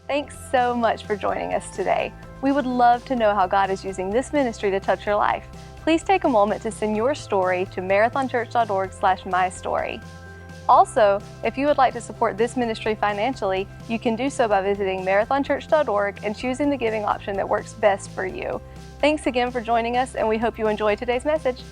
Thanks so much for joining us today. We would love to know how God is using this ministry to touch your life. Please take a moment to send your story to marathonchurch.org/mystory. Also, if you would like to support this ministry financially, you can do so by visiting marathonchurch.org and choosing the giving option that works best for you. Thanks again for joining us, and we hope you enjoy today's message.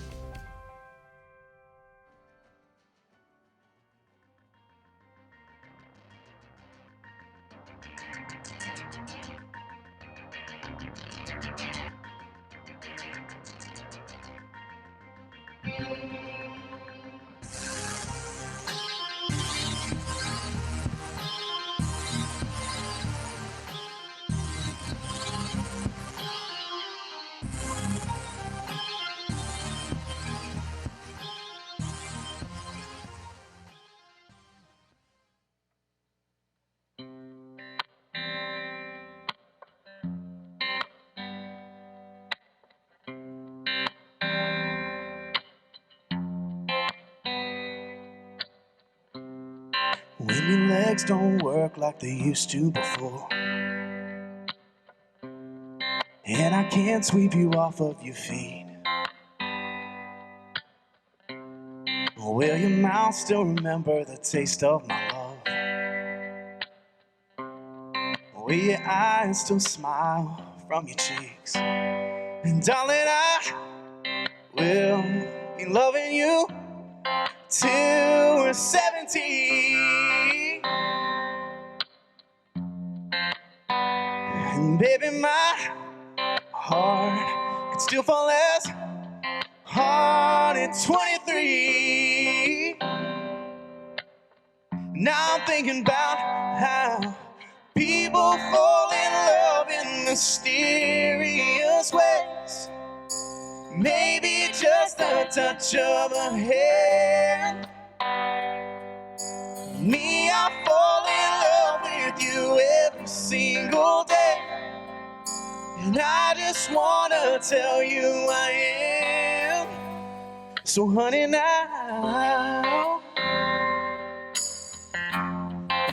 When your legs don't work like they used to before, and I can't sweep you off of your feet, will your mouth still remember the taste of my love? Will your eyes still smile from your cheeks? And darling, I will be loving you till we're 70. And baby, my heart could still fall as hard at 23. Now I'm thinking about how people fall in love in mysterious ways. Maybe just the touch of a hand. Me, I fall in love with you every single day. And I just wanna tell you I am. So honey, now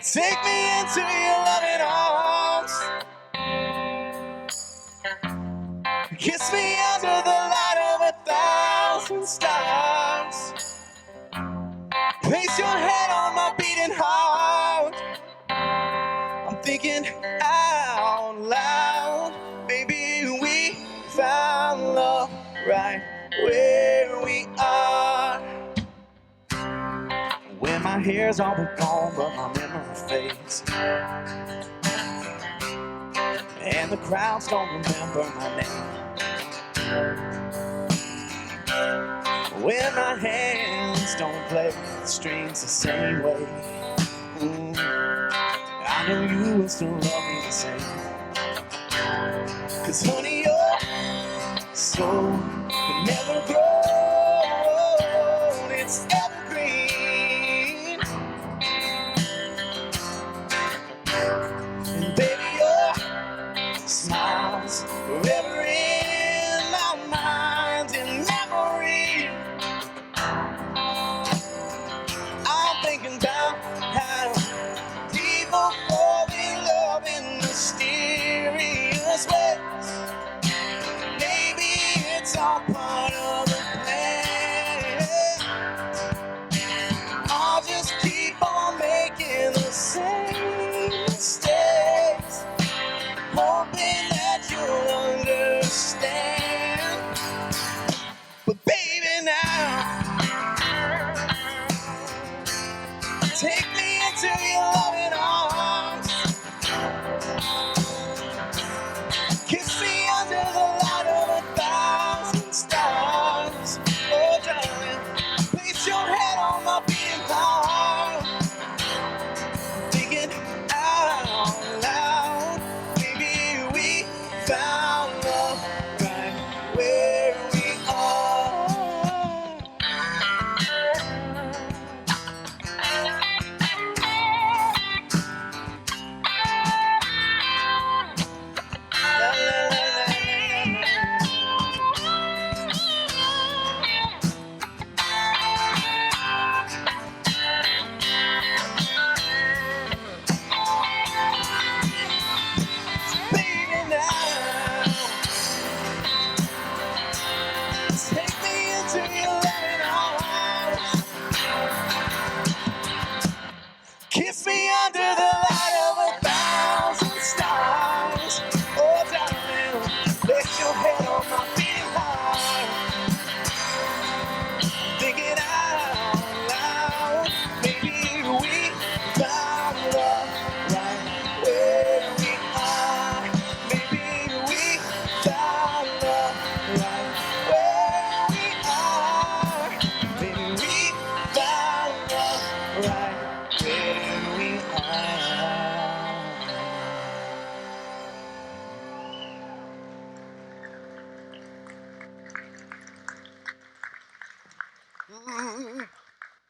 take me into your loving arms. Kiss me under the light of 1,000 stars. Place your hand on my beating heart. I'm thinking out loud. Baby, we found love right where we are. When my hair's all but gone, but my memory fades, and the crowds don't remember my name. When my hands don't play the strings the same way, I know you will still love me the same. 'Cause honey, your soul can never grow. It's evergreen. And baby, your smile's forever in my mind and memory. I'm thinking about how people fall in love in mysterious ways. Maybe it's all part of the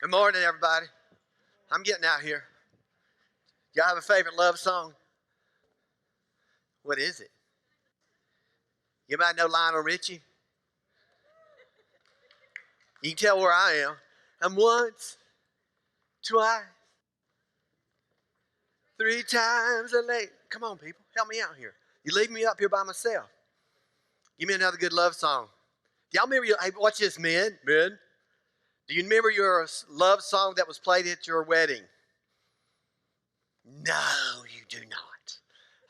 Good morning, everybody. I'm getting out here. Y'all have a favorite love song? What is it? You might know Lionel Richie. You can tell where I am. I'm once, twice, three times a late. Come on, people. Help me out here. You leave me up here by myself. Give me another good love song. Do y'all remember? Hey, watch this, men. Men. Do you remember your love song that was played at your wedding? No, you do not.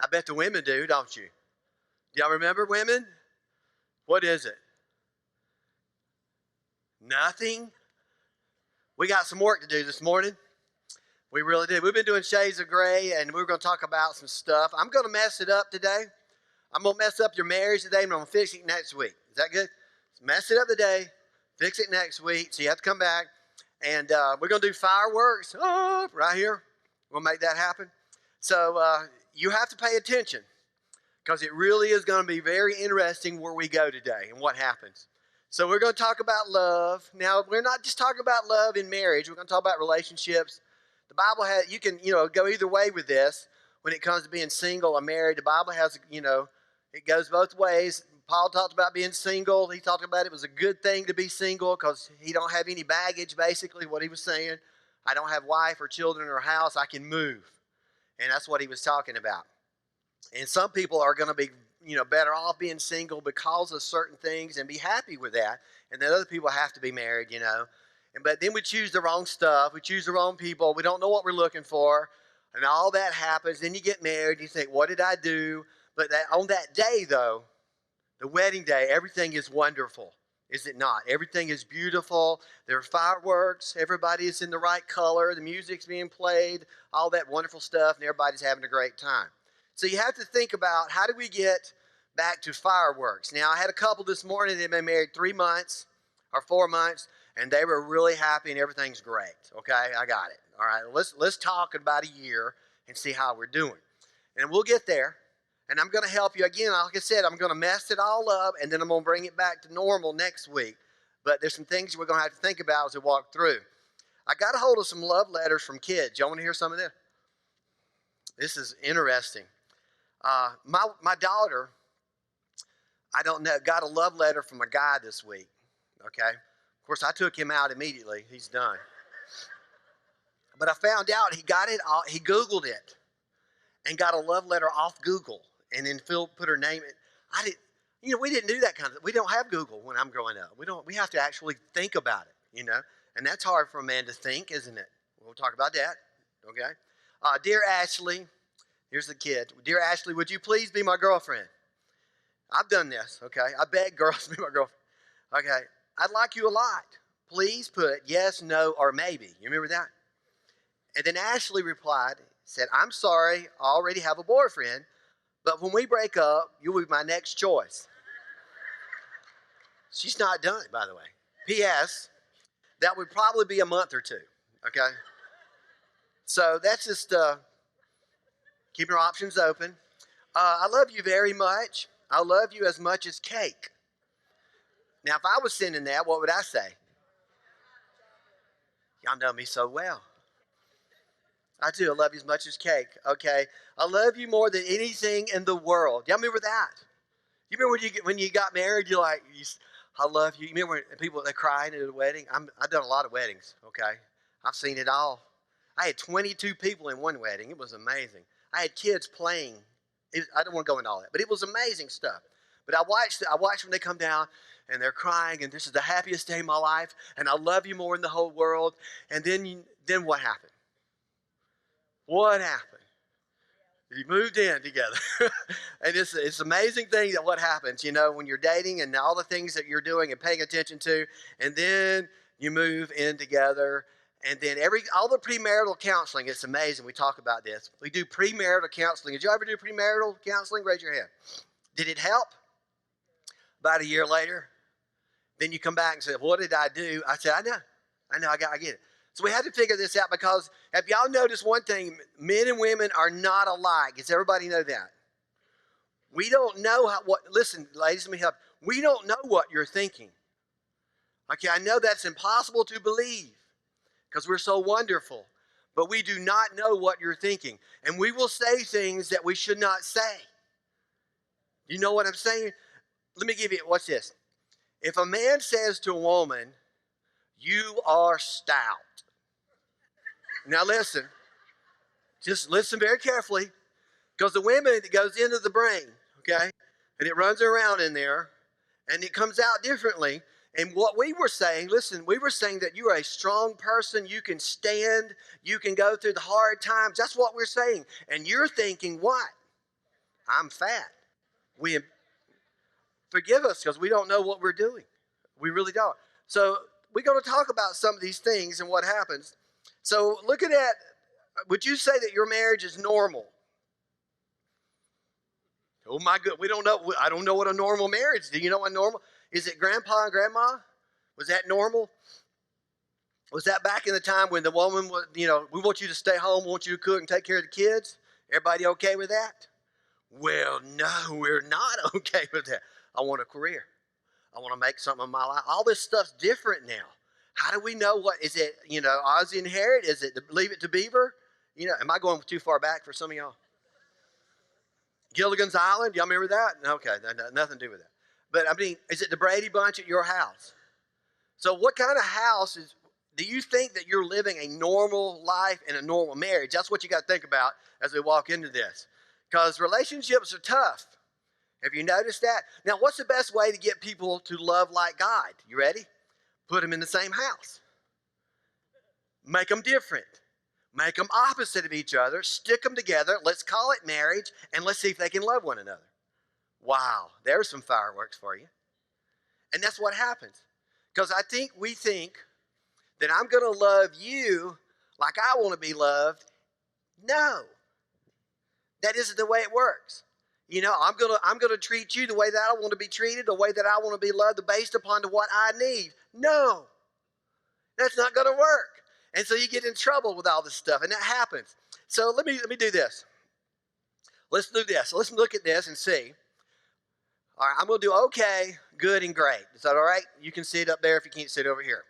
I bet the women do, don't you? Do y'all remember, women? What is it? Nothing? We got some work to do this morning. We really did. We've been doing Shades of Grey, and we're going to talk about some stuff. I'm going to mess it up today. I'm going to mess up your marriage today, and I'm going to fix it next week. Is that good? Mess it up today, fix it next week, so you have to come back. And we're going to do fireworks right here. We'll make that happen. So you have to pay attention, because it really is going to be very interesting where we go today and what happens. So we're going to talk about love. Now, we're not just talking about love in marriage. We're going to talk about relationships. The Bible has, you can, go either way with this when it comes to being single or married. The Bible has, it goes both ways. Paul talked about being single. He talked about it was a good thing to be single because he don't have any baggage, basically, what he was saying. I don't have wife or children or house. I can move. And that's what he was talking about. And some people are going to be, better off being single because of certain things and be happy with that. And then other people have to be married, But then we choose the wrong stuff. We choose the wrong people. We don't know what we're looking for. And all that happens. Then you get married. You think, what did I do? But on that day, though, the wedding day, everything is wonderful. Is it not? Everything is beautiful. There are fireworks. Everybody is in the right color. The music's being played. All that wonderful stuff. And everybody's having a great time. So you have to think about, how do we get back to fireworks? Now, I had a couple this morning. They've been married 3 months or 4 months, and they were really happy, and everything's great. Okay, I got it. All right, let's talk about a year and see how we're doing. And we'll get there, and I'm going to help you. Again, like I said, I'm going to mess it all up, and then I'm going to bring it back to normal next week. But there's some things we're going to have to think about as we walk through. I got a hold of some love letters from kids. Y'all want to hear some of this? This is interesting. My daughter, I don't know, got a love letter from a guy this week, okay? Of course, I took him out immediately. He's done. But I found out he got it, he Googled it and got a love letter off Google, and then Phil put her name in. We didn't do that kind of, we don't have Google when I'm growing up. We have to actually think about it, and that's hard for a man to think, isn't it? We'll talk about that, okay? Dear Ashley, here's the kid. Dear Ashley, would you please be my girlfriend? I've done this, okay? I beg girls to be my girlfriend. Okay, I'd like you a lot. Please put yes, no, or maybe. You remember that? And then Ashley replied, said, I'm sorry, I already have a boyfriend, but when we break up, you'll be my next choice. She's not done, by the way. P.S., that would probably be a month or two, okay? So that's just keeping our options open. I love you very much. I love you as much as cake. Now, if I was sending that, what would I say? Y'all know me so well. I do. I love you as much as cake. Okay. I love you more than anything in the world. Y'all remember that? You remember when you got married, you're like, I love you. You remember when people, they cried at a wedding? I've done a lot of weddings, okay? I've seen it all. I had 22 people in one wedding. It was amazing. I had kids playing. I don't want to go into all that, but it was amazing stuff. But I watched when they come down and they're crying, and this is the happiest day of my life, and I love you more in the whole world. And then what happened? What happened? You moved in together. And it's an amazing thing that what happens, when you're dating and all the things that you're doing and paying attention to, and then you move in together. And then all the premarital counseling, it's amazing. We talk about this. We do premarital counseling. Did you ever do premarital counseling? Raise your hand. Did it help? About a year later, then you come back and say, what did I do? I said, I know, I get it. So we had to figure this out, because have y'all noticed one thing? Men and women are not alike. Does everybody know that? We don't know listen, ladies, let me help. We don't know what you're thinking. Okay, I know that's impossible to believe. because we're so wonderful. But we do not know what you're thinking. And we will say things that we should not say. You know what I'm saying? Let me give you, watch this. If a man says to a woman, you are stout. Now listen, just listen very carefully, because the women, it goes into the brain, okay? And it runs around in there, and it comes out differently. And what we were saying, listen, we were saying that you're a strong person, you can stand, you can go through the hard times. That's what we're saying. And you're thinking, what? I'm fat. Forgive us, because we don't know what we're doing. We really don't. So we're going to talk about some of these things and what happens. So looking at, would you say that your marriage is normal? Oh my God, we don't know. I don't know what a normal marriage is. Do you know what normal? Is it grandpa and grandma? Was that normal? Was that back in the time when the woman was, we want you to stay home, we want you to cook and take care of the kids? Everybody okay with that? Well, no, we're not okay with that. I want a career. I want to make something of my life. All this stuff's different now. How do we know what, is it, Ozzie and Harriet? Is it Leave It to Beaver? Am I going too far back for some of y'all? Gilligan's Island, y'all remember that? Okay, nothing to do with that. But I mean, is it the Brady Bunch at your house? So what kind of house do you think that you're living a normal life in a normal marriage? That's what you got to think about as we walk into this. Because relationships are tough. Have you noticed that? Now, what's the best way to get people to love like God? You ready? Put them in the same house. Make them different. Make them opposite of each other. Stick them together. Let's call it marriage, and let's see if they can love one another. Wow, there's some fireworks for you. And that's what happens. Because we think that I'm going to love you like I want to be loved. No, that isn't the way it works. I'm going to treat you the way that I want to be treated, the way that I want to be loved, based upon what I need. No, that's not going to work. And so you get in trouble with all this stuff, and that happens. So let me do this. Let's do this. Let's look at this and see. All right, I'm going to do okay, good, and great. Is that all right? You can see it up there if you can't see it over here.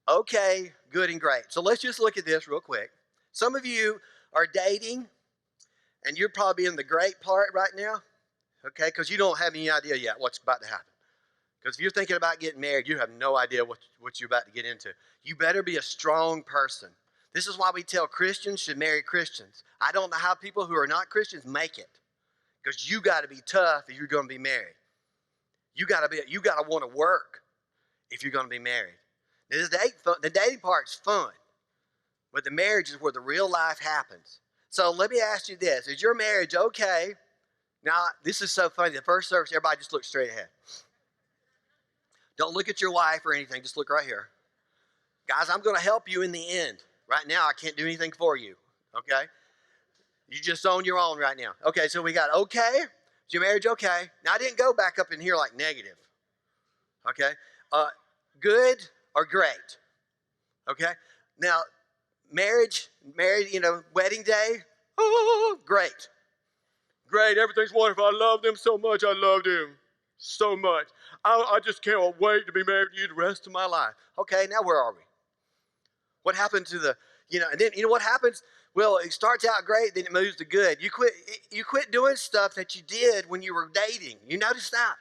Okay, good, and great. So let's just look at this real quick. Some of you are dating, and you're probably in the great part right now, okay, because you don't have any idea yet what's about to happen. Because if you're thinking about getting married, you have no idea what you're about to get into. You better be a strong person. This is why we tell Christians should marry Christians. I don't know how people who are not Christians make it. Because you got to be tough if you're going to be married. You got to want to work if you're going to be married. The dating part's fun, but the marriage is where the real life happens. So let me ask you this: is your marriage okay? Now, this is so funny. The first service, everybody just look straight ahead. Don't look at your wife or anything. Just look right here. Guys, I'm going to help you in the end. Right now, I can't do anything for you, okay? You just on your own right now. Okay, so we got okay. Is your marriage okay? Now, I didn't go back up in here like negative, okay? Good or great, okay? Now, married, wedding day, oh, great. Great, everything's wonderful. I love them so much. I love them so much. I just can't wait to be married to you the rest of my life. Okay, now where are we? What happened to and then what happens? Well, it starts out great, then it moves to good. You quit doing stuff that you did when you were dating. You notice that?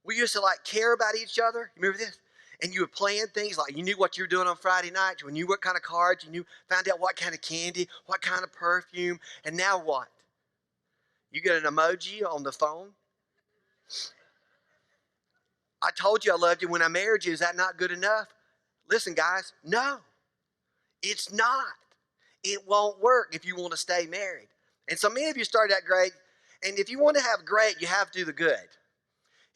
We used to care about each other. You remember this? And you would plan things like you knew what you were doing on Friday night. You knew what kind of cards. You found out what kind of candy, what kind of perfume. And now what? You get an emoji on the phone. I told you I loved you when I married you. Is that not good enough? Listen, guys, no, it's not. It won't work if you want to stay married. And so many of you started out great. And if you want to have great, you have to do the good.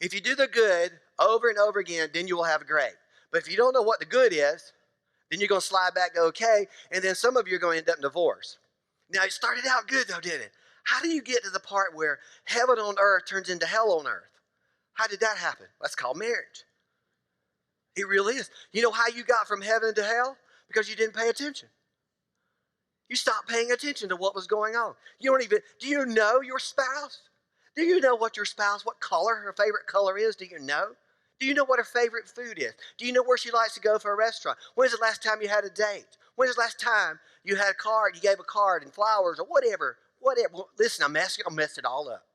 If you do the good over and over again, then you will have great. But if you don't know what the good is, then you're going to slide back to okay. And then some of you are going to end up in divorce. Now, it started out good, though, didn't it? How do you get to the part where heaven on earth turns into hell on earth? How did that happen? That's called marriage. It really is. You know how you got from heaven to hell? Because you didn't pay attention. You stopped paying attention to what was going on. Do you know your spouse? Do you know what color her favorite color is? Do you know? Do you know what her favorite food is? Do you know where she likes to go for a restaurant? When's the last time you had a date? When's the last time you had a card, you gave a card and flowers or whatever? Whatever. Well, listen, I'll mess it all up.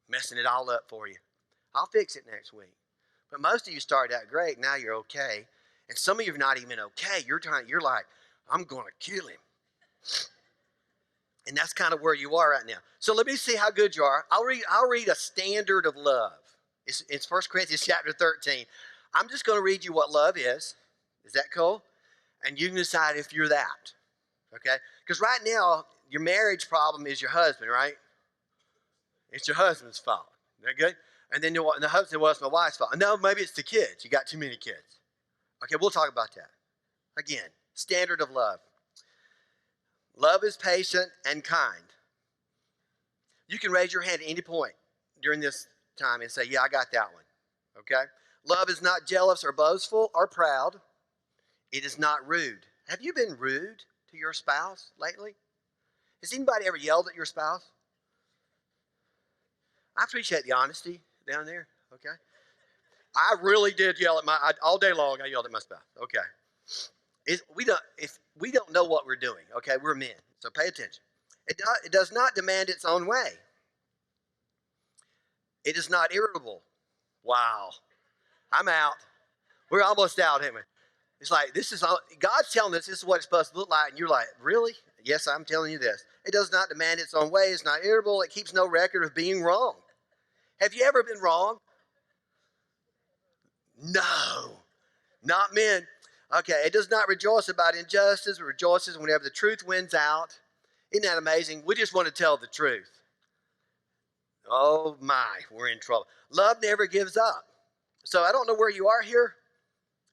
Messing it all up for you. I'll fix it next week. But most of you started out great. Now you're okay. And some of you are not even okay. You're like, I'm going to kill him. And that's kind of where you are right now. So let me see how good you are. I'll read a standard of love. It's 1 Corinthians chapter 13. I'm just going to read you what love is. Is that cool? And you can decide if you're that. Okay? Because right now, your marriage problem is your husband, right? It's your husband's fault. Is that good? And then the husband, well, it's my wife's fault. No, maybe it's the kids. You got too many kids. Okay, we'll talk about that. Again, standard of love. Love is patient and kind. You can raise your hand at any point during this time and say, yeah, I got that one. Okay? Love is not jealous or boastful or proud. It is not rude. Have you been rude to your spouse lately? Has anybody ever yelled at your spouse? I appreciate the honesty down there. Okay? I really did yell at all day long. I yelled at my spouse. Okay. If we don't know what we're doing, okay, we're men, so pay attention. It does not demand its own way. It is not irritable. Wow. I'm out. We're almost out, ain't we? It's like, God's telling us this is what it's supposed to look like, and you're like, really? Yes, I'm telling you this. It does not demand its own way. It's not irritable. It keeps no record of being wrong. Have you ever been wrong? No, not men. Okay, it does not rejoice about injustice. It rejoices whenever the truth wins out. Isn't that amazing? We just want to tell the truth. Oh my, we're in trouble. Love never gives up. So I don't know where you are here,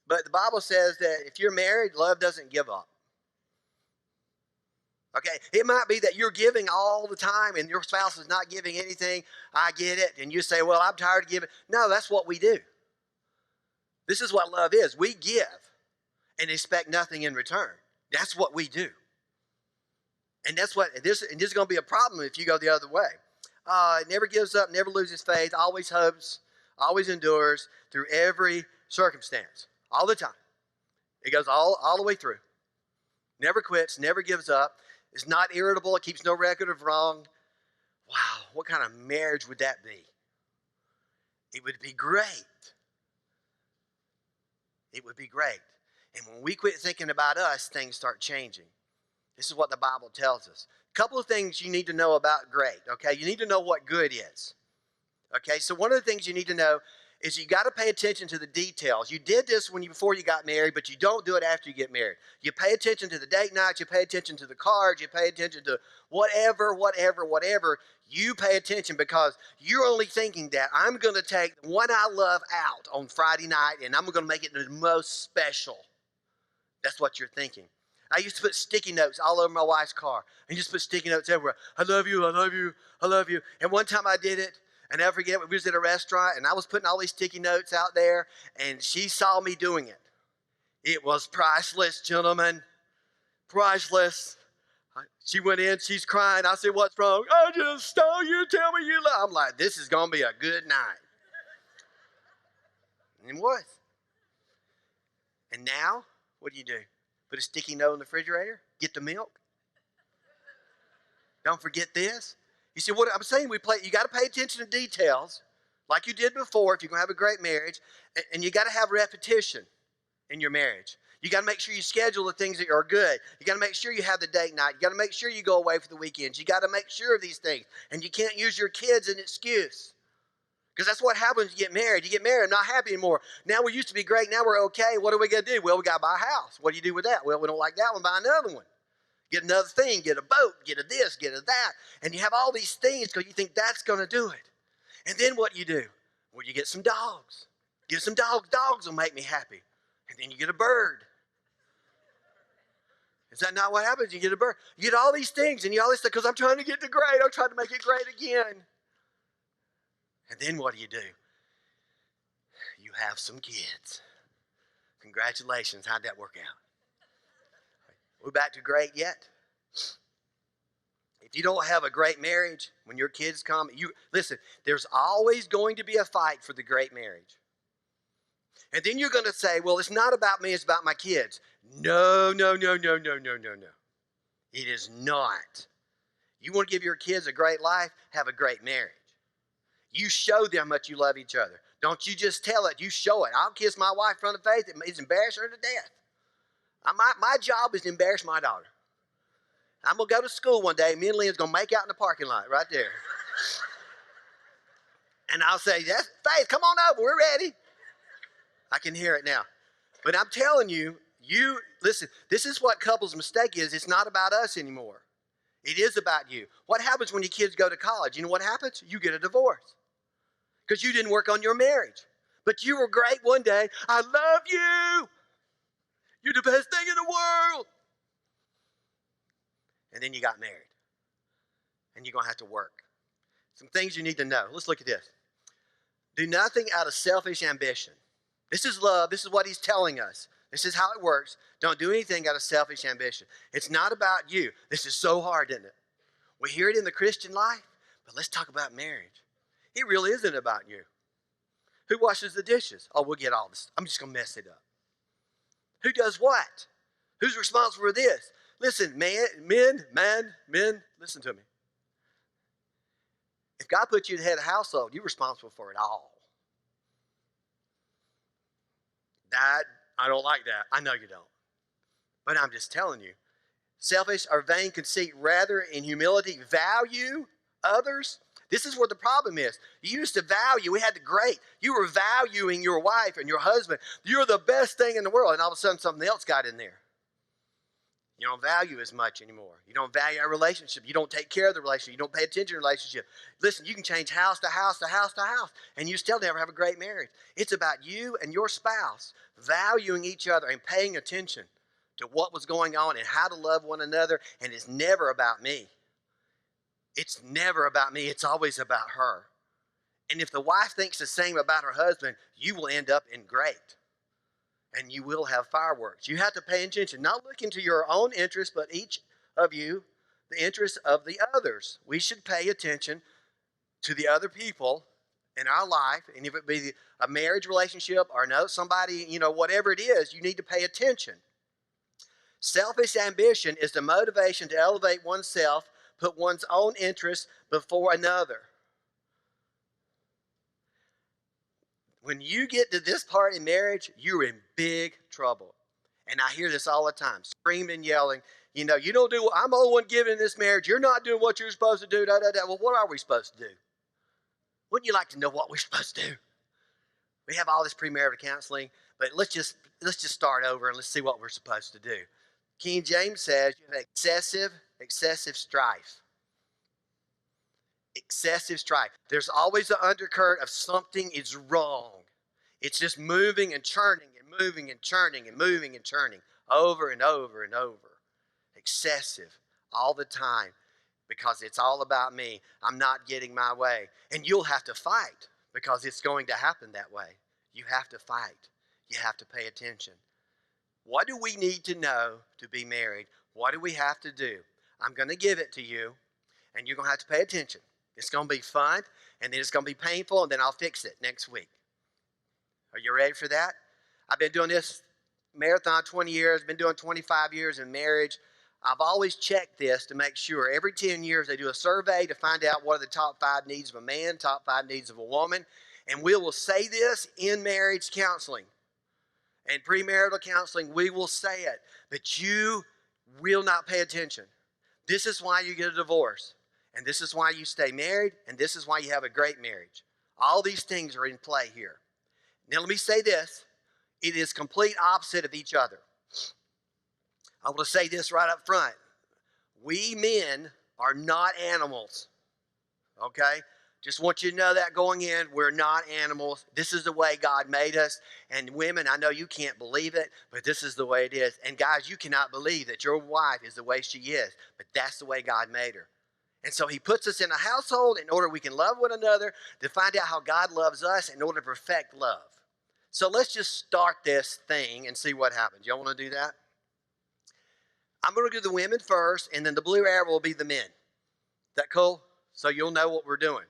but the Bible says that if you're married, love doesn't give up. Okay, it might be that you're giving all the time and your spouse is not giving anything. I get it. And you say, well, I'm tired of giving. No, that's what we do. This is what love is. We give and expect nothing in return. That's what we do. And this is going to be a problem if you go the other way. It never gives up, never loses faith, always hopes, always endures through every circumstance, all the time. It goes all the way through. Never quits, never gives up. It's not irritable. It keeps no record of wrong. Wow, what kind of marriage would that be? It would be great. It would be great. And when we quit thinking about us, things start changing. This is what the Bible tells us. A couple of things you need to know about great, okay? You need to know what good is. Okay, so one of the things you need to know is you got to pay attention to the details. You did this before you got married, but you don't do it after you get married. You pay attention to the date nights, you pay attention to the cards, you pay attention to whatever. You pay attention because you're only thinking that I'm going to take the one I love out on Friday night and I'm going to make it the most special. That's what you're thinking. I used to put sticky notes all over my wife's car. I used to put sticky notes everywhere. I love you, I love you, I love you. And one time I did it, and I never forget, we was at a restaurant, and I was putting all these sticky notes out there, and she saw me doing it. It was priceless, gentlemen. Priceless. She went in, she's crying. I said, what's wrong? I just stole you, tell me you love. I'm like, this is going to be a good night. And it was. And now, what do? Put a sticky note in the refrigerator? Get the milk? Don't forget this. You see what I'm saying? You got to pay attention to details like you did before if you're going to have a great marriage. And you got to have repetition in your marriage. You got to make sure you schedule the things that are good. You got to make sure you have the date night. You got to make sure you go away for the weekends. You got to make sure of these things. And you can't use your kids as an excuse. Because that's what happens when you get married. You get married, I'm not happy anymore. Now we used to be great, now we're okay. What are we going to do? Well, we got to buy a house. What do you do with that? Well, we don't like that one, buy another one. Get another thing, get a boat, get a this, get a that. And you have all these things because you think that's going to do it. And then what do? Well, you get some dogs. Get some dogs. Dogs will make me happy. And then you get a bird. Is that not what happens? You get a bird. You get all these things and you all this stuff because I'm trying to get to great. I'm trying to make it great again. And then what do? You have some kids. Congratulations. How'd that work out? We're back to great yet? If you don't have a great marriage, when your kids come, listen, there's always going to be a fight for the great marriage. And then you're going to say, well, it's not about me, it's about my kids. No, no, no, no, no, no, no, no. It is not. You want to give your kids a great life? Have a great marriage. You show them how much you love each other. Don't you just tell it, you show it. I'll kiss my wife in front of Faith. It's embarrassing her to death. My job is to embarrass my daughter. I'm going to go to school one day. Me and Lynn's going to make out in the parking lot right there. And I'll say, that's Faith, come on over. We're ready. I can hear it now. But I'm telling you, listen, this is what couples' mistake is. It's not about us anymore. It is about you. What happens when your kids go to college? You know what happens? You get a divorce. Because you didn't work on your marriage. But you were great one day. I love you. You're the best thing in the world. And then you got married. And you're going to have to work. Some things you need to know. Let's look at this. Do nothing out of selfish ambition. This is love. This is what he's telling us. This is how it works. Don't do anything out of selfish ambition. It's not about you. This is so hard, isn't it? We hear it in the Christian life, but let's talk about marriage. It really isn't about you. Who washes the dishes? Oh, we'll get all this. I'm just going to mess it up. Who does what? Who's responsible for this? Listen, men, listen to me. If God put you the head of the household, you're responsible for it all. I don't like that. I know you don't. But I'm just telling you. Selfish or vain conceit, rather in humility, value others. This is what the problem is. You used to value, we had the great. You were valuing your wife and your husband. You're the best thing in the world. And all of a sudden something else got in there. You don't value as much anymore. You don't value a relationship. You don't take care of the relationship. You don't pay attention to the relationship. Listen, you can change house to house to house to house, and you still never have a great marriage. It's about you and your spouse valuing each other and paying attention to what was going on and how to love one another, and it's never about me. It's never about me. It's always about her. And if the wife thinks the same about her husband, you will end up in great. And you will have fireworks. You have to pay attention, not looking to your own interest, but each of you, the interest of the others. We should pay attention to the other people in our life. And if it be a marriage relationship or somebody, whatever it is, you need to pay attention. Selfish ambition is the motivation to elevate oneself, put one's own interests before another. When you get to this part in marriage, you're in big trouble. And I hear this all the time, screaming and yelling, you don't do what I'm the only one giving in this marriage. You're not doing what you're supposed to do. Da, da, da. Well, what are we supposed to do? Wouldn't you like to know what we're supposed to do? We have all this premarital counseling, but let's just start over and let's see what we're supposed to do. King James says you have excessive strife. Excessive strife. There's always an undercurrent of something is wrong. It's just moving and churning and moving and churning and moving and churning over and over and over. Excessive all the time because it's all about me. I'm not getting my way. And you'll have to fight because it's going to happen that way. You have to fight. You have to pay attention. What do we need to know to be married? What do we have to do? I'm going to give it to you, and you're going to have to pay attention. It's going to be fun, and then it's going to be painful, and then I'll fix it next week. Are you ready for that? I've been doing this marathon 20 years, been doing 25 years in marriage. I've always checked this to make sure. Every 10 years, they do a survey to find out what are the top 5 needs of a man, top 5 needs of a woman. And we will say this in marriage counseling. And premarital counseling, we will say it. But you will not pay attention. This is why you get a divorce. And this is why you stay married. And this is why you have a great marriage. All these things are in play here. Now let me say this. It is complete opposite of each other. I want to say this right up front. We men are not animals. Okay? Just want you to know that going in, we're not animals. This is the way God made us. And women, I know you can't believe it, but this is the way it is. And guys, you cannot believe that your wife is the way she is, but that's the way God made her. And so he puts us in a household in order we can love one another, to find out how God loves us in order to perfect love. So let's just start this thing and see what happens. Y'all want to do that? I'm going to do the women first, and then the blue arrow will be the men. That cool? So you'll know what we're doing.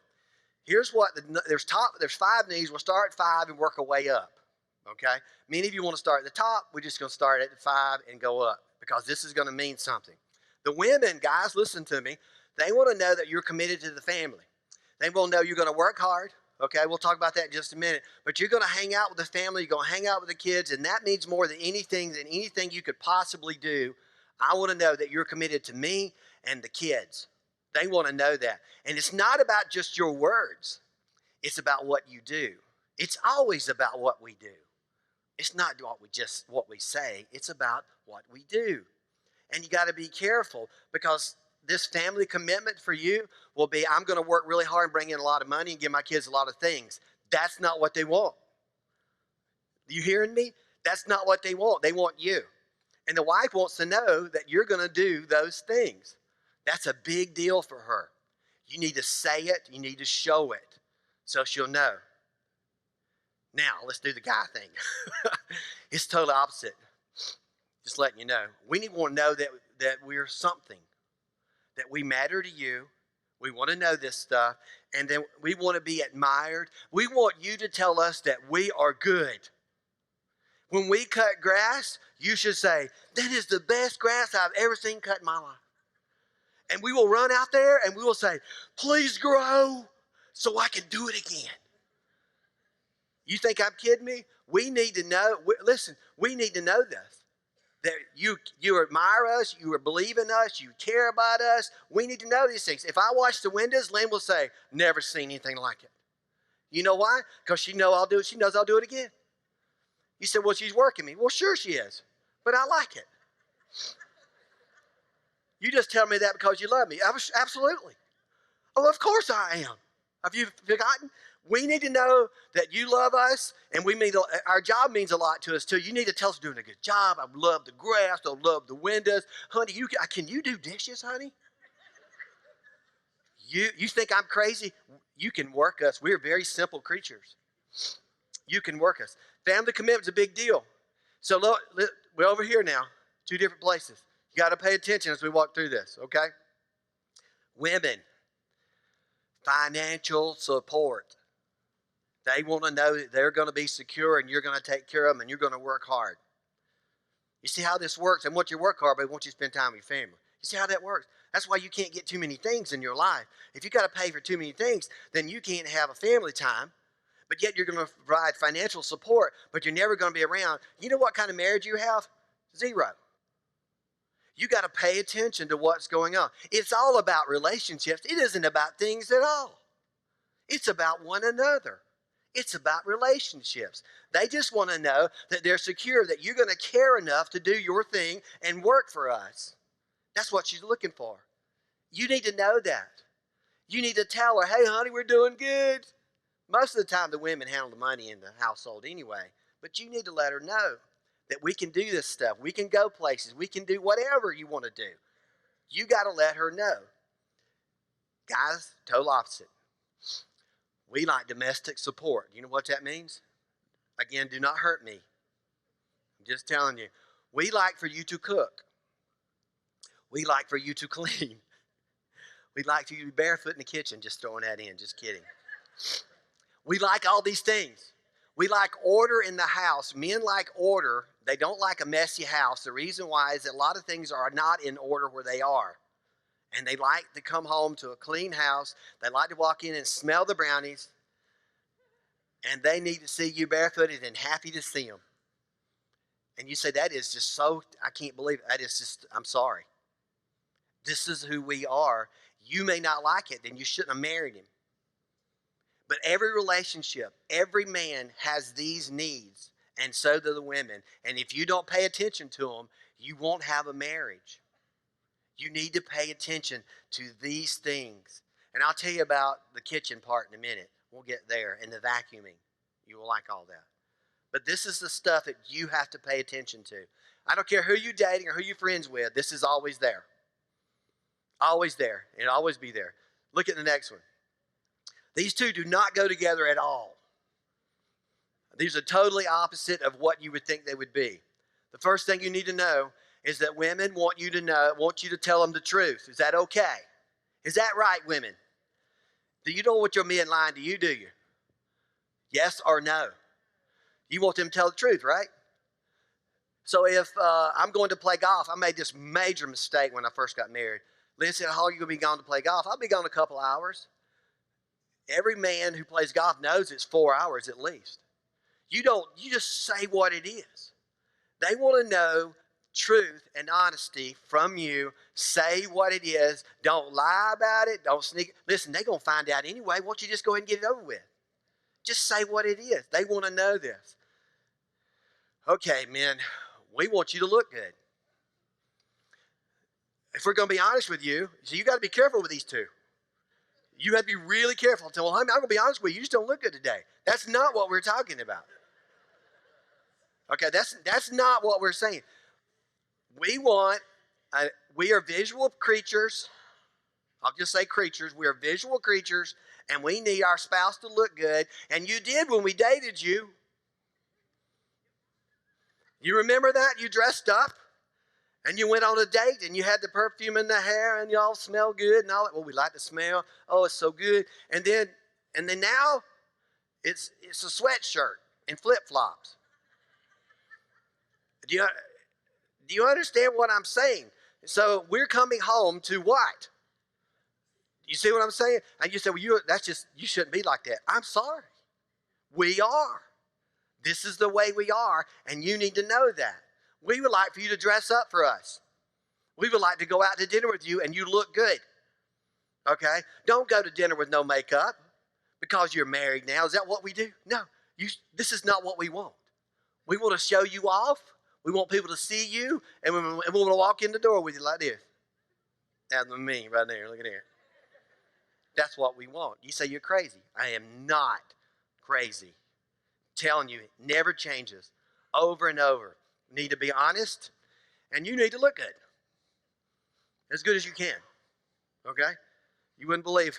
Here's what there's 5 needs. We'll start at 5 and work our way up. Okay? Many of you want to start at the top. We're just going to start at 5 and go up because this is going to mean something. The women, guys, listen to me. They want to know that you're committed to the family. They will know you're going to work hard. Okay, we'll talk about that in just a minute. But you're going to hang out with the family. You're going to hang out with the kids. And that means more than anything you could possibly do. I want to know that you're committed to me and the kids. They want to know that. And it's not about just your words. It's about what you do. It's always about what we do. It's not what we say. It's about what we do. And you got to be careful because this family commitment for you will be, I'm going to work really hard and bring in a lot of money and give my kids a lot of things. That's not what they want. You hearing me? That's not what they want. They want you. And the wife wants to know that you're going to do those things. That's a big deal for her. You need to say it. You need to show it so she'll know. Now, let's do the guy thing. It's totally opposite. Just letting you know. We want to know that we're something, that we matter to you. We want to know this stuff. And then we want to be admired. We want you to tell us that we are good. When we cut grass, you should say, that is the best grass I've ever seen cut in my life. And we will run out there and we will say, please grow so I can do it again. You think I'm kidding me? We need to know, listen, we need to know this. That you admire us, you believe in us, you care about us. We need to know these things. If I wash the windows, Lynn will say, never seen anything like it. You know why? Because she knows I'll do it again. You said, well, she's working me. Well, sure she is, but I like it. You just tell me that because you love me. Absolutely. Oh, of course I am. Have you forgotten? We need to know that you love us, and our job means a lot to us too. You need to tell us we're doing a good job. I love the grass. I love the windows. Honey, can you do dishes, honey? You think I'm crazy? You can work us. We're very simple creatures. You can work us. Family commitment's a big deal. So look, we're over here now, 2 different places. You got to pay attention as we walk through this, okay? Women, financial support. They want to know that they're going to be secure and you're going to take care of them and you're going to work hard. You see how this works? They want you to work hard, but they want you to spend time with your family. You see how that works? That's why you can't get too many things in your life. If you got to pay for too many things, then you can't have a family time, but yet you're going to provide financial support, but you're never going to be around. You know what kind of marriage you have? 0. You got to pay attention to what's going on. It's all about relationships. It isn't about things at all. It's about one another. It's about relationships. They just want to know that they're secure, that you're going to care enough to do your thing and work for us. That's what she's looking for. You need to know that. You need to tell her, hey, honey, we're doing good. Most of the time, the women handle the money in the household anyway. But you need to let her know that we can do this stuff. We can go places. We can do whatever you want to do. You got to let her know. Guys, total opposite. We like domestic support. You know what that means? Again, do not hurt me. I'm just telling you. We like for you to cook. We like for you to clean. We'd like for you to be barefoot in the kitchen. Just throwing that in. Just kidding. We like all these things. We like order in the house. Men like order. They don't like a messy house. The reason why is that a lot of things are not in order where they are. And they like to come home to a clean house. They like to walk in and smell the brownies. And they need to see you barefooted and happy to see them. And you say, that is just so, I can't believe it. That is just, I'm sorry. This is who we are. You may not like it, then you shouldn't have married him. But every relationship, every man has these needs, and so do the women. And if you don't pay attention to them, you won't have a marriage. You need to pay attention to these things. And I'll tell you about the kitchen part in a minute. We'll get there. And the vacuuming. You will like all that. But this is the stuff that you have to pay attention to. I don't care who you're dating or who you're friends with. This is always there. Always there. It'll always be there. Look at the next one. These two do not go together at all. These are totally opposite of what you would think they would be. The first thing you need to know is that women want you to tell them the truth. Is that okay? Is that right, women? Do you know what your men lying to you, do you? Yes or no? You want them to tell the truth, right? So if I'm going to play golf, I made this major mistake when I first got married. Lynn said, how long are you going to be gone to play golf? I'll be gone a couple hours. Every man who plays golf knows it's 4 hours at least. You just say what it is. They want to know truth and honesty from you. Say what it is. Don't lie about it. Don't sneak. Listen, they're going to find out anyway. Why don't you just go ahead and get it over with? Just say what it is. They want to know this. Okay, men, we want you to look good. If we're going to be honest with you, so you got to be careful with these two. You have to be really careful. Tell them, I'm going to be honest with you. You just don't look good today. That's not what we're talking about. Okay, that's not what we're saying. We are visual creatures. I'll just say creatures. We are visual creatures, and we need our spouse to look good. And you did when we dated you. You remember that? You dressed up, and you went on a date, and you had the perfume in the hair, and y'all smell good, and all that. Well, we like the smell. Oh, it's so good. And then now, it's a sweatshirt and flip-flops. Do you understand what I'm saying? So we're coming home to what? You see what I'm saying? And you say, well, you shouldn't be like that. I'm sorry. We are. This is the way we are, and you need to know that. We would like for you to dress up for us. We would like to go out to dinner with you, and you look good. Okay? Don't go to dinner with no makeup because you're married now. Is that what we do? No. This is not what we want. We want to show you off. We want people to see you, and we want to walk in the door with you like this. That's me right there. Look at here. That's what we want. You say you're crazy. I am not crazy. I'm telling you, it never changes. Over and over. You need to be honest, and you need to look good. As good as you can. Okay? You wouldn't believe.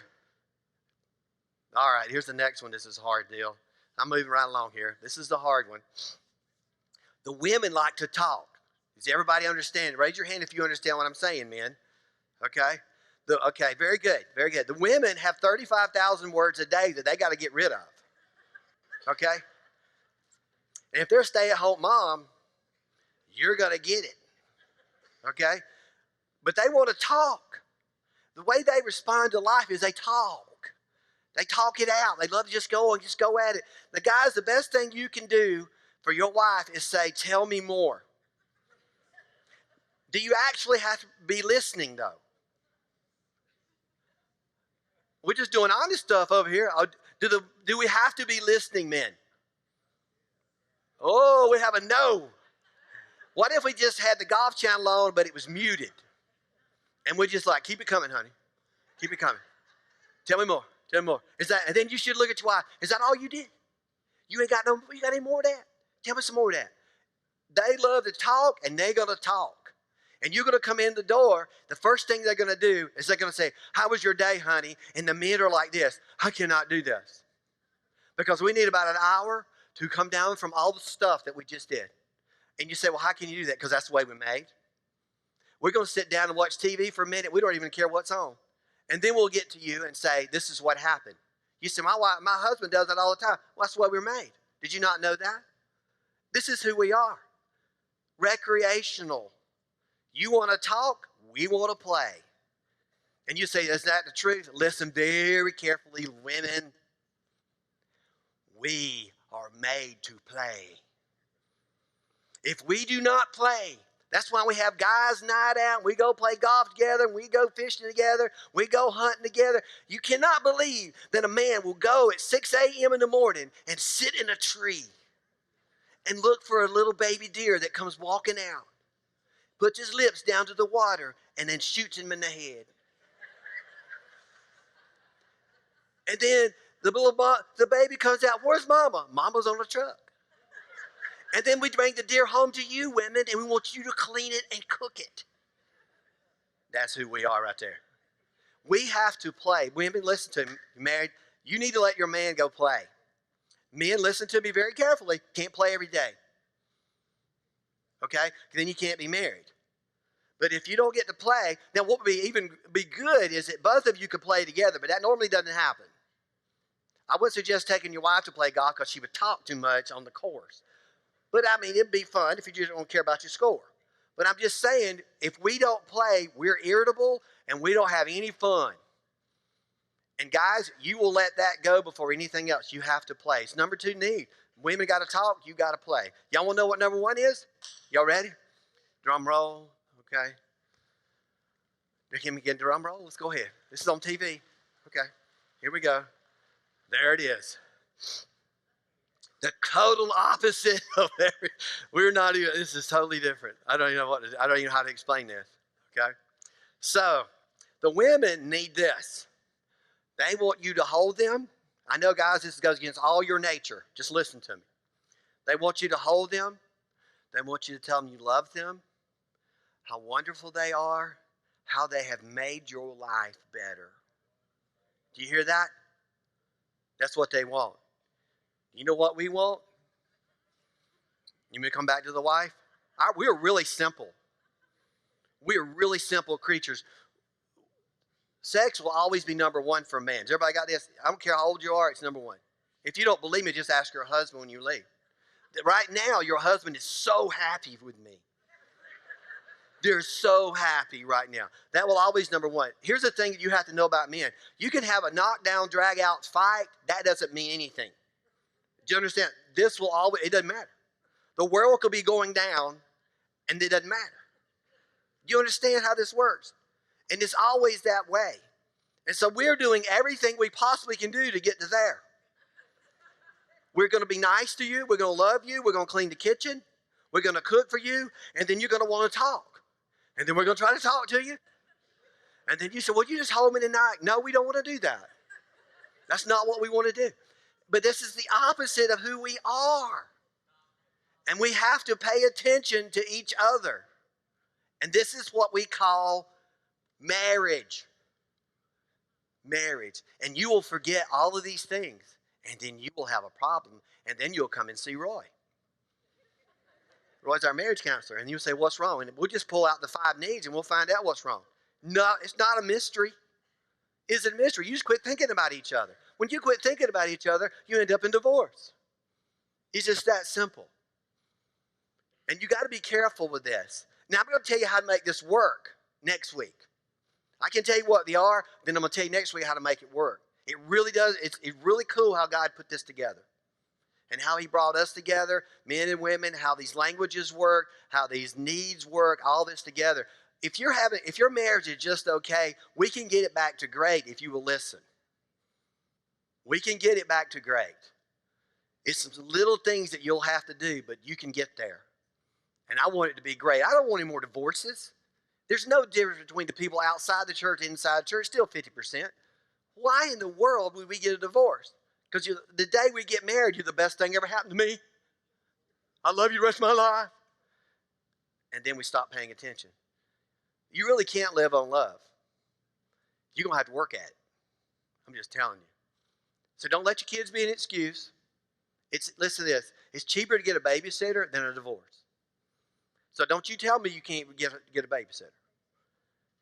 All right, here's the next one. This is a hard deal. I'm moving right along here. This is the hard one. The women like to talk. Does everybody understand? Raise your hand if you understand what I'm saying, men. Okay? Okay, very good, very good. The women have 35,000 words a day that they got to get rid of. Okay? And if they're a stay-at-home mom, you're going to get it. Okay? But they want to talk. The way they respond to life is they talk. They talk it out. They love to just go at it. The guys, the best thing you can do for your wife is say, tell me more. Do you actually have to be listening, though? We're just doing honest stuff over here. Do we have to be listening, men? Oh, we have a no. What if we just had the Golf Channel on, but it was muted? And we're just like, keep it coming, honey. Keep it coming. Tell me more. Tell me more. And then you should look at your wife. Is that all you did? You got any more of that? Tell me some more of that. They love to talk, and they're going to talk. And you're going to come in the door, the first thing they're going to do is they're going to say, how was your day, honey? And the men are like this, I cannot do this. Because we need about an hour to come down from all the stuff that we just did. And you say, well, how can you do that? Because that's the way we're made. We're going to sit down and watch TV for a minute. We don't even care what's on. And then we'll get to you and say, this is what happened. You say, my husband does that all the time. Well, that's the way we're made. Did you not know that? This is who we are. Recreational. You want to talk, we want to play. And you say, is that the truth? Listen very carefully, women. We are made to play. If we do not play, that's why we have guys' night out. We go play golf together. We go fishing together. We go hunting together. You cannot believe that a man will go at 6 a.m. in the morning and sit in a tree and look for a little baby deer that comes walking out. Puts his lips down to the water, and then shoots him in the head. And then the baby comes out. Where's Mama? Mama's on the truck. And then we bring the deer home to you, women, and we want you to clean it and cook it. That's who we are right there. We have to play. Women, listen to me. You're married. You need to let your man go play. Men, listen to me very carefully. Can't play every day. Okay? Then you can't be married. But if you don't get to play, then what would be good is that both of you could play together, but that normally doesn't happen. I would suggest taking your wife to play golf because she would talk too much on the course. But I mean, it'd be fun if you just don't care about your score. But I'm just saying, if we don't play, we're irritable and we don't have any fun. And guys, you will let that go before anything else. You have to play. It's number 2 need. Women got to talk, you got to play. Y'all want to know what number 1 is? Y'all ready? Drum roll, okay. Can we get a drum roll? Let's go ahead. This is on TV. Okay, here we go. There it is. The total opposite of we're not even, this is totally different. I don't even know how to explain this, okay? So, the women need this. They want you to hold them. I know, guys, this goes against all your nature. Just listen to me. They want you to hold them. They want you to tell them you love them, how wonderful they are, how they have made your life better. Do you hear that? That's what they want. You know what we want? You may come back to the wife? We're really simple. We're really simple creatures. Sex will always be number 1 for a man. Has everybody got this? I don't care how old you are, it's number 1. If you don't believe me, just ask your husband when you leave. Right now, your husband is so happy with me. They're so happy right now. That will always number 1. Here's the thing that you have to know about men. You can have a knockdown, drag out fight. That doesn't mean anything. Do you understand? This will always, it doesn't matter. The world could be going down and it doesn't matter. Do you understand how this works? And it's always that way. And so we're doing everything we possibly can do to get to there. We're going to be nice to you. We're going to love you. We're going to clean the kitchen. We're going to cook for you. And then you're going to want to talk. And then we're going to try to talk to you. And then you say, well, you just hold me tonight. No, we don't want to do that. That's not what we want to do. But this is the opposite of who we are. And we have to pay attention to each other. And this is what we call marriage. Marriage. And you will forget all of these things. And then you will have a problem. And then you'll come and see Roy. Roy's our marriage counselor. And you'll say, what's wrong? And we'll just pull out the 5 needs and we'll find out what's wrong. No, it's not a mystery. Is it a mystery? You just quit thinking about each other. When you quit thinking about each other, you end up in divorce. It's just that simple. And you got to be careful with this. Now, I'm going to tell you how to make this work next week. I can tell you what they are, then I'm going to tell you next week how to make it work. It really does. It's really cool how God put this together. And how he brought us together, men and women, how these languages work, how these needs work, all this together. If your marriage is just okay, we can get it back to great if you will listen. We can get it back to great. It's some little things that you'll have to do, but you can get there. And I want it to be great. I don't want any more divorces. There's no difference between the people outside the church and inside the church, still 50%. Why in the world would we get a divorce? Because the day we get married, you're the best thing ever happened to me. I love you the rest of my life. And then we stop paying attention. You really can't live on love. You're going to have to work at it. I'm just telling you. So don't let your kids be an excuse. Listen to this. It's cheaper to get a babysitter than a divorce. So don't you tell me you can't get a babysitter.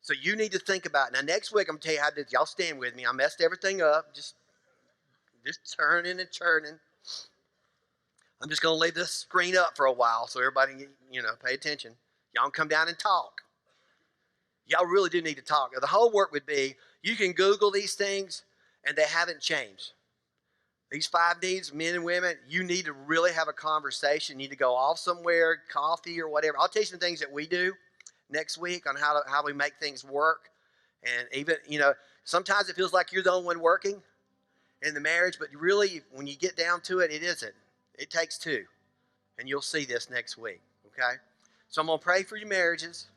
So you need to think about it. Now next week I'm going to tell you how to do it. Y'all stand with me. I messed everything up. Just turning and churning. I'm just going to leave this screen up for a while so everybody can, pay attention. Y'all come down and talk. Y'all really do need to talk. Now, the homework would be, you can Google these things and they haven't changed. These 5 needs, men and women, you need to really have a conversation. You need to go off somewhere, coffee or whatever. I'll tell you some things that we do next week on how we make things work. And even, sometimes it feels like you're the only one working in the marriage, but really, when you get down to it, it isn't. It takes 2. And you'll see this next week, okay? So I'm going to pray for your marriages.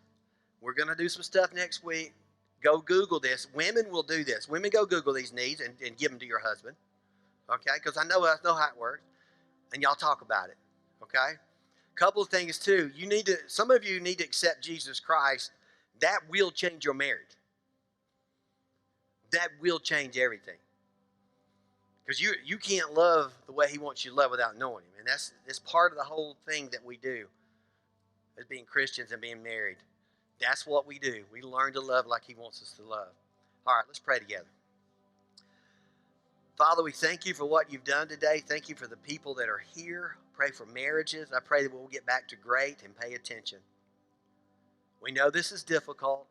We're going to do some stuff next week. Go Google this. Women will do this. Women go Google these needs and give them to your husband, okay? Because I know how it works. And y'all talk about it, okay? Couple of things, too. Some of you need to accept Jesus Christ. That will change your marriage. That will change everything. Because you can't love the way he wants you to love without knowing him. And that's part of the whole thing that we do as being Christians and being married. That's what we do. We learn to love like He wants us to love. All right, let's pray together. Father, we thank You for what You've done today. Thank You for the people that are here. Pray for marriages. I pray that we'll get back to great and pay attention. We know this is difficult.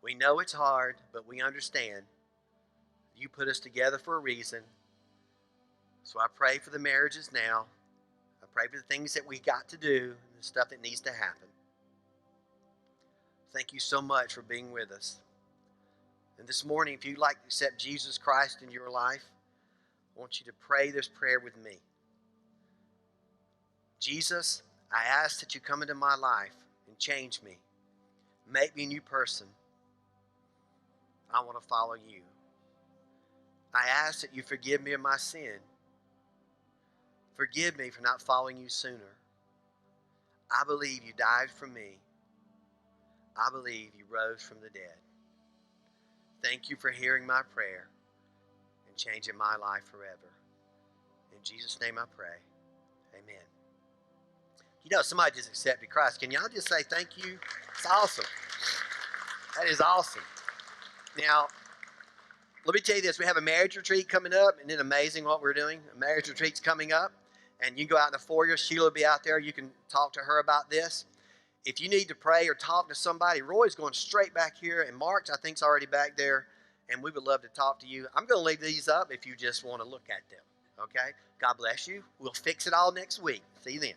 We know it's hard, but we understand You put us together for a reason. So I pray for the marriages now. I pray for the things that we got to do and the stuff that needs to happen. Thank You so much for being with us. And this morning, if you'd like to accept Jesus Christ in your life, I want you to pray this prayer with me. Jesus, I ask that You come into my life and change me. Make me a new person. I want to follow You. I ask that You forgive me of my sin. Forgive me for not following You sooner. I believe You died for me. I believe You rose from the dead. Thank You for hearing my prayer and changing my life forever. In Jesus' name I pray. Amen. You know, somebody just accepted Christ. Can y'all just say thank you? It's awesome. That is awesome. Now, let me tell you this. We have a marriage retreat coming up. Isn't it amazing what we're doing? A marriage retreat's coming up. And you can go out in the foyer. Sheila will be out there. You can talk to her about this. If you need to pray or talk to somebody, Roy's going straight back here. And Mark's, I think, is already back there. And we would love to talk to you. I'm going to leave these up if you just want to look at them. Okay? God bless you. We'll fix it all next week. See you then.